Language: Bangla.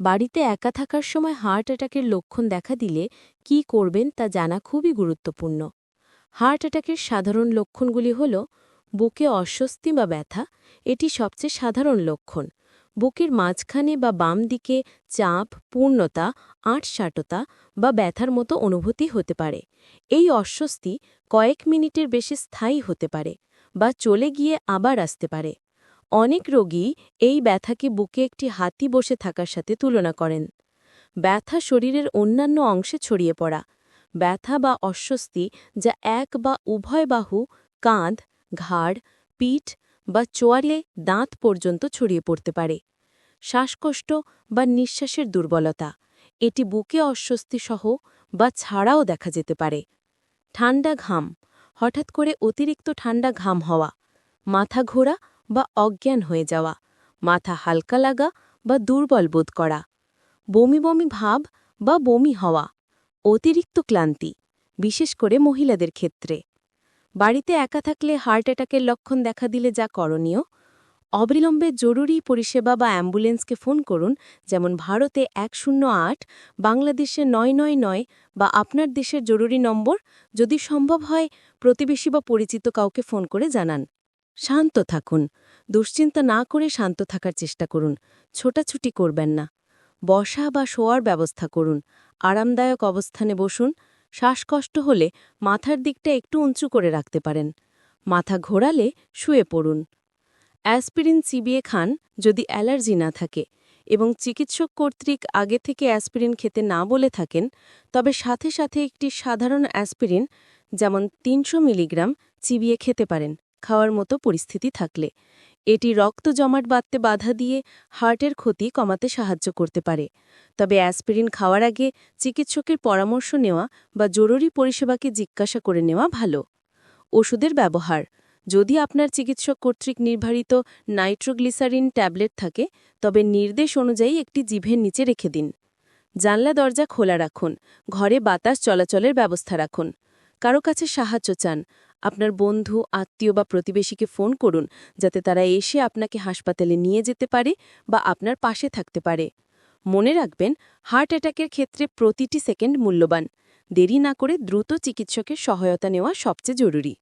বাড়িতে একা থাকার সময় হার্ট অ্যাটাকের লক্ষণ দেখা দিলে কি করবেন তা জানা খুবই গুরুত্বপূর্ণ। হার্ট অ্যাটাকের সাধারণ লক্ষণগুলি হল বুকে অস্বস্তি বা ব্যথা, এটি সবচেয়ে সাধারণ লক্ষণ। বুকের মাঝখানে বা বাম দিকে চাপ, পূর্ণতা, আঁটসাঁটতা বা ব্যথার মতো অনুভূতি হতে পারে। এই অস্বস্তি কয়েক মিনিটের বেশি স্থায়ী হতে পারে বা চলে গিয়ে আবার আসতে পারে। অনেক রোগী এই ব্যথাকে বুকে একটি হাতি বসে থাকার সাথে তুলনা করেন। ব্যথা শরীরের অন্যান্য অংশে ছড়িয়ে পড়া। ব্যথা বা অস্বস্তি যা এক বা উভয় বাহু, কাঁধ, ঘাড়, পিঠ বা চোয়ালে দাঁত পর্যন্ত ছড়িয়ে পড়তে পারে। শ্বাসকষ্ট বা নিঃশ্বাসের দুর্বলতা, এটি বুকে অস্বস্তি সহ বা ছাড়াও দেখা যেতে পারে। ঠান্ডা ঘাম, হঠাৎ করে অতিরিক্ত ঠান্ডা ঘাম হওয়া। মাথা ঘোরা বা অজ্ঞান হয়ে যাওয়া। মাথা হালকা লাগা বা দুর্বল বোধ করা। বমি বমি ভাব বা বমি হওয়া। অতিরিক্ত ক্লান্তি, বিশেষ করে মহিলাদের ক্ষেত্রে। বাড়িতে একা থাকলে হার্ট অ্যাটাকের লক্ষণ দেখা দিলে যা করণীয়: অবিলম্বে জরুরি পরিষেবা বা অ্যাম্বুলেন্সকে ফোন করুন, যেমন ভারতে ১০৮, বাংলাদেশে ৯৯৯ বা আপনার দেশের জরুরি নম্বর। যদি সম্ভব হয় প্রতিবেশী বা পরিচিত কাউকে ফোন করে জানান। শান্ত থাকুন, দুশ্চিন্তা না করে শান্ত থাকার চেষ্টা করুন, ছোটাছুটি করবেন না। বসা বা শোয়ার ব্যবস্থা করুন, আরামদায়ক অবস্থানে বসুন। শ্বাসকষ্ট হলে মাথার দিকটা একটু উঁচু করে রাখতে পারেন। মাথা ঘোরালে শুয়ে পড়ুন। অ্যাসপিরিন চিবিয়ে খান যদি অ্যালার্জি না থাকে, এবং চিকিৎসক কর্তৃক আগে থেকে অ্যাসপিরিন খেতে না বলে থাকেন, তবে সাথে সাথে একটি সাধারণ অ্যাসপিরিন, যেমন ৩০০ মিলিগ্রাম, চিবিয়ে খেতে পারেন খাওয়ার মতো পরিস্থিতি থাকলে। এটি রক্ত জমাট বাঁধতে বাধা দিয়ে হার্টের ক্ষতি কমাতে সাহায্য করতে পারে। তবে অ্যাসপিরিন খাওয়ার আগে চিকিৎসকের পরামর্শ নেওয়া বা জরুরি পরিষেবাকে জিজ্ঞাসা করে নেওয়া ভালো। ওষুধের ব্যবহার: যদি আপনার চিকিৎসক কর্তৃক নির্ধারিত নাইট্রোগ্লিসারিন ট্যাবলেট থাকে, তবে নির্দেশ অনুযায়ী একটি জিভের নিচে রেখে দিন। জানলা দরজা খোলা রাখুন, ঘরে বাতাস চলাচলের ব্যবস্থা রাখুন। কারো কাছে সাহায্য চান, আপনার বন্ধু, আত্মীয় বা প্রতিবেশীকে ফোন করুন, যাতে তারা এসে আপনাকে হাসপাতালে নিয়ে যেতে পারে বা আপনার পাশে থাকতে পারে। মনে রাখবেন, হার্ট অ্যাটাকের ক্ষেত্রে প্রতিটি সেকেন্ড মূল্যবান। দেরি না করে দ্রুত চিকিৎসকের সহায়তা নেওয়া সবচেয়ে জরুরি।